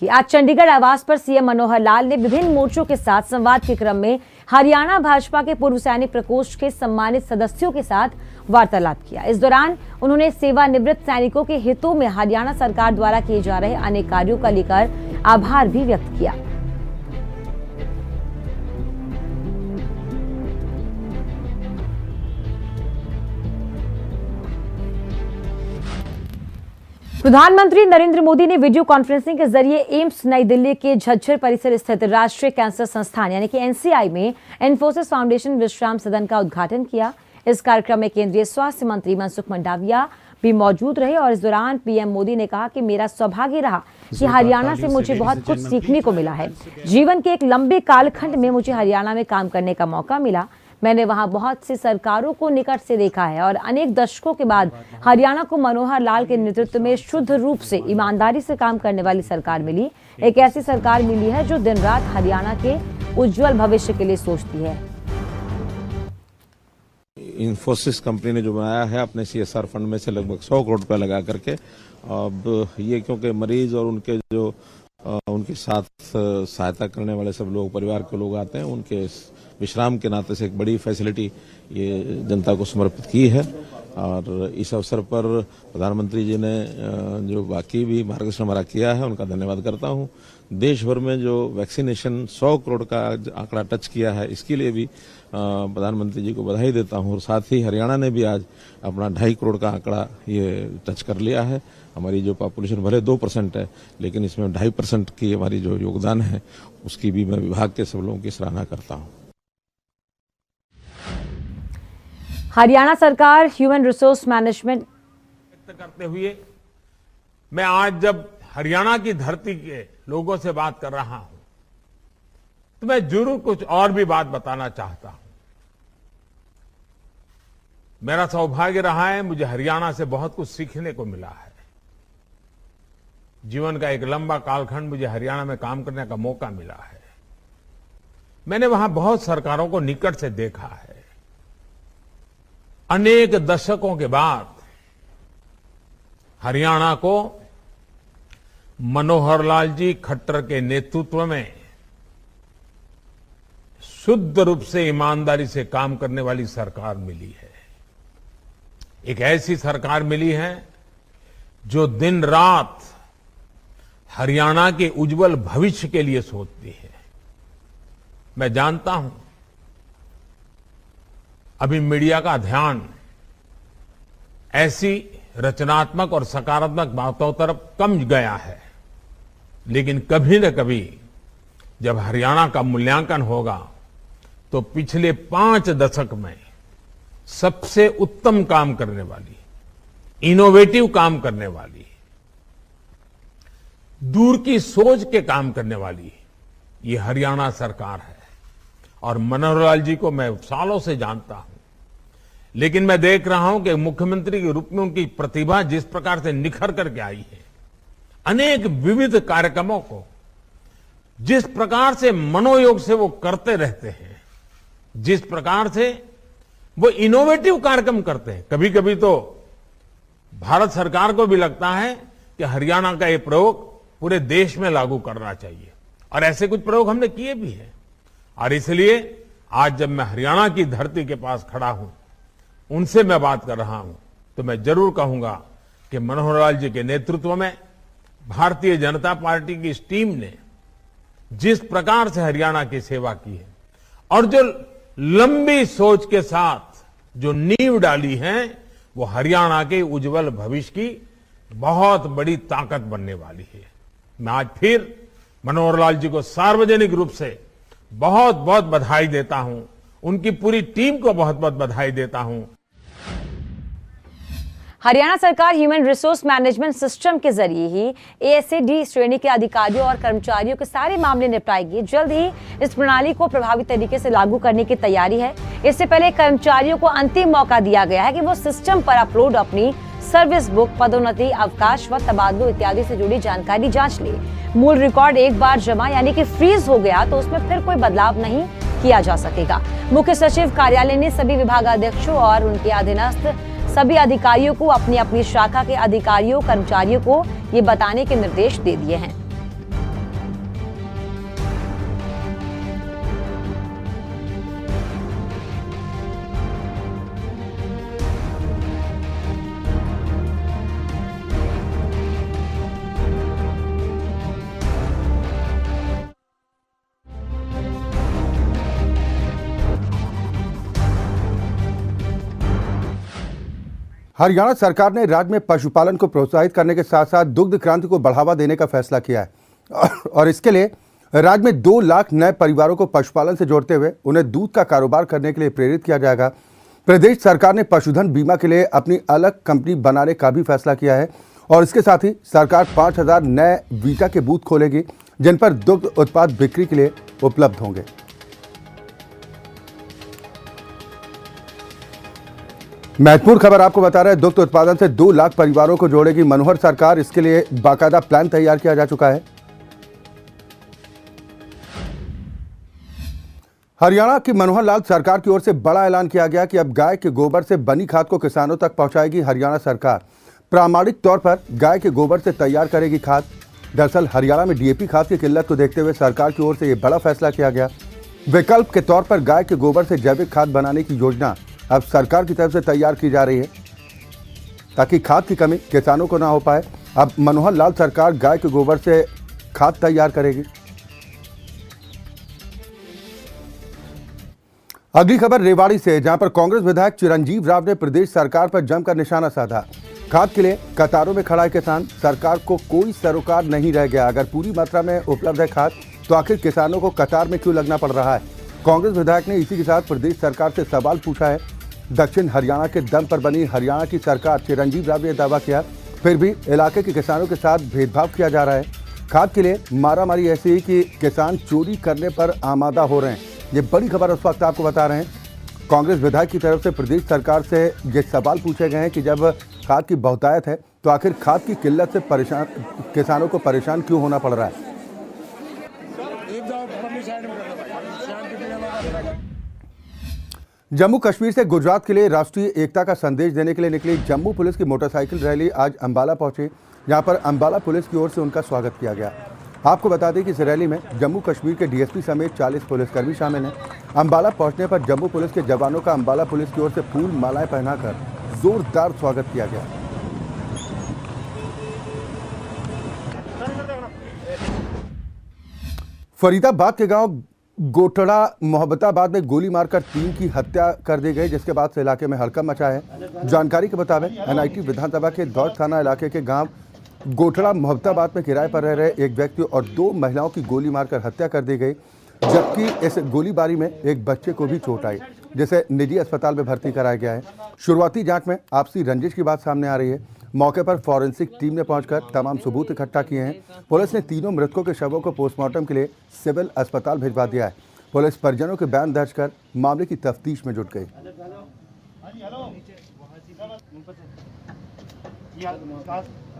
कि आज चंडीगढ़ आवास पर सीएम मनोहर लाल ने विभिन्न मोर्चों के साथ संवाद के क्रम में हरियाणा भाजपा के पूर्व सैनिक प्रकोष्ठ के सम्मानित सदस्यों के साथ वार्तालाप किया। इस दौरान उन्होंने सेवानिवृत्त सैनिकों के हितों में हरियाणा सरकार द्वारा किए जा रहे अनेक कार्यों का लेकर आभार भी व्यक्त किया। प्रधानमंत्री नरेंद्र मोदी ने वीडियो कॉन्फ्रेंसिंग के जरिए एम्स नई दिल्ली के झज्जर परिसर स्थित राष्ट्रीय कैंसर संस्थान यानी कि एनसीआई में इन्फोसिस फाउंडेशन विश्राम सदन का उद्घाटन किया। इस कार्यक्रम में केंद्रीय स्वास्थ्य मंत्री मनसुख मंडाविया भी मौजूद रहे और इस दौरान पीएम मोदी ने कहा कि मेरा सौभाग्य रहा कि हरियाणा से मुझे बहुत कुछ सीखने को मिला है। जीवन के एक लंबे कालखंड में मुझे हरियाणा में काम करने का मौका मिला। मैंने वहां बहुत सी सरकारों को निकट से देखा है और अनेक दशकों के बाद हरियाणा को मनोहर लाल के नेतृत्व में शुद्ध रूप से ईमानदारी से काम करने वाली सरकार मिली। एक ऐसी सरकार मिली है जो दिन रात हरियाणा के उज्जवल भविष्य के लिए सोचती है। इन्फोसिस कंपनी ने जो बनाया है अपने सीएसआर फंड में से लगभग 100 करोड़ रुपए लगा करके, अब ये क्योंकि मरीज और उनके जो उनके साथ सहायता करने वाले सब लोग परिवार के लोग आते हैं, उनके विश्राम के नाते से एक बड़ी फैसिलिटी ये जनता को समर्पित की है। और इस अवसर पर प्रधानमंत्री जी ने जो बाकी भी मार्गदर्शन हमारा किया है उनका धन्यवाद करता हूं। देश भर में जो वैक्सीनेशन 100 करोड़ का आंकड़ा टच किया है, इसके लिए भी प्रधानमंत्री जी को बधाई देता हूं। और साथ ही हरियाणा ने भी आज अपना 2.5 करोड़ का आंकड़ा ये टच कर लिया है। हमारी जो पॉपुलेशन भले 2% है, लेकिन इसमें 2.5% की हमारी जो योगदान है उसकी भी मैं विभाग के सब लोगों की सराहना करता हूं। हरियाणा सरकार ह्यूमन रिसोर्स मैनेजमेंट व्यक्त करते हुए मैं आज जब हरियाणा की धरती के लोगों से बात कर रहा हूं तो मैं जरूर कुछ और भी बात बताना चाहता हूं। मेरा सौभाग्य रहा है, मुझे हरियाणा से बहुत कुछ सीखने को मिला है। जीवन का एक लंबा कालखंड मुझे हरियाणा में काम करने का मौका मिला है। मैंने वहां बहुत सरकारों को निकट से देखा है। अनेक दशकों के बाद हरियाणा को मनोहर लाल जी खट्टर के नेतृत्व में शुद्ध रूप से ईमानदारी से काम करने वाली सरकार मिली है। एक ऐसी सरकार मिली है जो दिन रात हरियाणा के उज्जवल भविष्य के लिए सोचती है। मैं जानता हूं अभी मीडिया का ध्यान ऐसी रचनात्मक और सकारात्मक बातों तरफ कम गया है, लेकिन कभी न कभी जब हरियाणा का मूल्यांकन होगा तो पिछले 5 दशक में सबसे उत्तम काम करने वाली, इनोवेटिव काम करने वाली, दूर की सोच के काम करने वाली ये हरियाणा सरकार है। और मनोहर लाल जी को मैं सालों से जानता हूं, लेकिन मैं देख रहा हूं कि मुख्यमंत्री के रूप में उनकी प्रतिभा जिस प्रकार से निखर करके आई है, अनेक विविध कार्यक्रमों को जिस प्रकार से मनोयोग से वो करते रहते हैं, जिस प्रकार से वो इनोवेटिव कार्यक्रम करते हैं। कभी कभी तो भारत सरकार को भी लगता है कि हरियाणा का ये प्रयोग पूरे देश में लागू करना चाहिए, और ऐसे कुछ प्रयोग हमने किए भी हैं। और इसलिए आज जब मैं हरियाणा की धरती के पास खड़ा हूं, उनसे मैं बात कर रहा हूं, तो मैं जरूर कहूंगा कि मनोहर लाल जी के नेतृत्व में भारतीय जनता पार्टी की इस टीम ने जिस प्रकार से हरियाणा की सेवा की है और जो लंबी सोच के साथ जो नींव डाली है, वो हरियाणा के उज्जवल भविष्य की बहुत बड़ी ताकत बनने वाली है। मैं आज फिर मनोहर लाल जी को सार्वजनिक रूप से बहुत बहुत बधाई देता हूं, उनकी पूरी टीम को बहुत बहुत बधाई देता हूं। हरियाणा सरकार ह्यूमन रिसोर्स मैनेजमेंट सिस्टम के जरिए ही एएसए-डी श्रेणी के अधिकारियों और कर्मचारियों के सारे मामले निपटाएगी। जल्द ही इस प्रणाली को प्रभावी तरीके से लागू करने की तैयारी है। इससे पहले कर्मचारियों को अंतिम मौका दिया गया है कि वो सिस्टम पर अपलोड अपनी सर्विस बुक, पदोन्नति, अवकाश व तबादलों इत्यादि से जुड़ी जानकारी जांच ले। मूल रिकॉर्ड एक बार जमा यानी कि फ्रीज हो गया तो उसमें फिर कोई बदलाव नहीं किया जा सकेगा। मुख्य सचिव कार्यालय ने सभी विभागाध्यक्षों और उनके अधीनस्थ सभी अधिकारियों को अपनी अपनी शाखा के अधिकारियों कर्मचारियों को ये बताने के निर्देश दे दिए हैं। हरियाणा सरकार ने राज्य में पशुपालन को प्रोत्साहित करने के साथ साथ दुग्ध क्रांति को बढ़ावा देने का फैसला किया है और इसके लिए राज्य में 2 लाख नए परिवारों को पशुपालन से जोड़ते हुए उन्हें दूध का कारोबार करने के लिए प्रेरित किया जाएगा। प्रदेश सरकार ने पशुधन बीमा के लिए अपनी अलग कंपनी बनाने का भी फैसला किया है और इसके साथ ही सरकार 5000 नए वीटा के बूथ खोलेगी जिन पर दुग्ध उत्पाद बिक्री के लिए उपलब्ध होंगे। महत्वपूर्ण खबर आपको बता रहे हैं, दुग्ध उत्पादन से 2 लाख परिवारों को जोड़ेगी मनोहर सरकार। इसके लिए बाकायदा प्लान तैयार किया जा चुका है। हरियाणा की मनोहर लाल सरकार की ओर से बड़ा ऐलान किया गया कि अब गाय के गोबर से बनी खाद को किसानों तक पहुंचाएगी हरियाणा सरकार। प्रामाणिक तौर पर गाय के गोबर से तैयार करेगी खाद। दरअसल हरियाणा में डीएपी खाद की किल्लत को देखते हुए सरकार की ओर से यह बड़ा फैसला किया गया। विकल्प के तौर पर गाय के गोबर से जैविक खाद बनाने की योजना अब सरकार की तरफ से तैयार की जा रही है ताकि खाद की कमी किसानों को ना हो पाए। अब मनोहर लाल सरकार गाय के गोबर से खाद तैयार करेगी। अगली खबर रेवाड़ी से, जहां पर कांग्रेस विधायक चिरंजीव राव ने प्रदेश सरकार पर जमकर निशाना साधा। खाद के लिए कतारों में खड़ा है किसान। सरकार को कोई सरोकार नहीं रह गया। अगर पूरी मात्रा में उपलब्ध है खाद तो आखिर किसानों को कतार में क्यों लगना पड़ रहा है। कांग्रेस विधायक ने इसी के साथ प्रदेश सरकार से सवाल पूछा है। दक्षिण हरियाणा के दम पर बनी हरियाणा की सरकार, चिरंजीव राव ने दावा किया, फिर भी इलाके के किसानों के साथ भेदभाव किया जा रहा है। खाद के लिए मारामारी ऐसी ही कि किसान चोरी करने पर आमादा हो रहे हैं। ये बड़ी खबर उस वक्त आपको बता रहे हैं। कांग्रेस विधायक की तरफ से प्रदेश सरकार से ये सवाल पूछे गए हैं कि जब खाद की बहुतायत है तो आखिर खाद की किल्लत से किसानों को परेशान क्यों होना पड़ रहा है। जम्मू कश्मीर से गुजरात के लिए राष्ट्रीय एकता का संदेश देने के लिए निकली जम्मू पुलिस की मोटरसाइकिल रैली आज अंबाला पहुंची, जहां पर अंबाला पुलिस की ओर से उनका स्वागत किया गया। आपको बता दें कि इस रैली में जम्मू कश्मीर के डीएसपी समेत 40 पुलिसकर्मी शामिल हैं। अंबाला पहुंचने पर जम्मू पुलिस के जवानों का अंबाला पुलिस की ओर से फूल मालाएं पहनाकर जोरदार स्वागत किया गया। फरीदाबाद के गांव गोठड़ा मोहब्बताबाद में गोली मारकर 3 की हत्या कर दी गई, जिसके बाद से इलाके में हड़कंप मचा है। जानकारी के मुताबिक एनआईटी विधानसभा के दौड़ थाना इलाके के गांव गोठड़ा मोहब्बताबाद में किराए पर रह रहे एक व्यक्ति और 2 महिलाओं की गोली मारकर हत्या कर दी गई, जबकि इस गोलीबारी में एक बच्चे को भी चोट आई, जिसे निजी अस्पताल में भर्ती कराया गया है। शुरुआती जांच में आपसी रंजिश की बात सामने आ रही है। मौके पर फॉरेंसिक टीम ने पहुंचकर तमाम सबूत इकट्ठा किए हैं। पुलिस ने तीनों मृतकों के शवों को पोस्टमार्टम के लिए सिविल अस्पताल भिजवा दिया है। पुलिस परिजनों के बयान दर्ज कर मामले की तफ्तीश में जुट गई।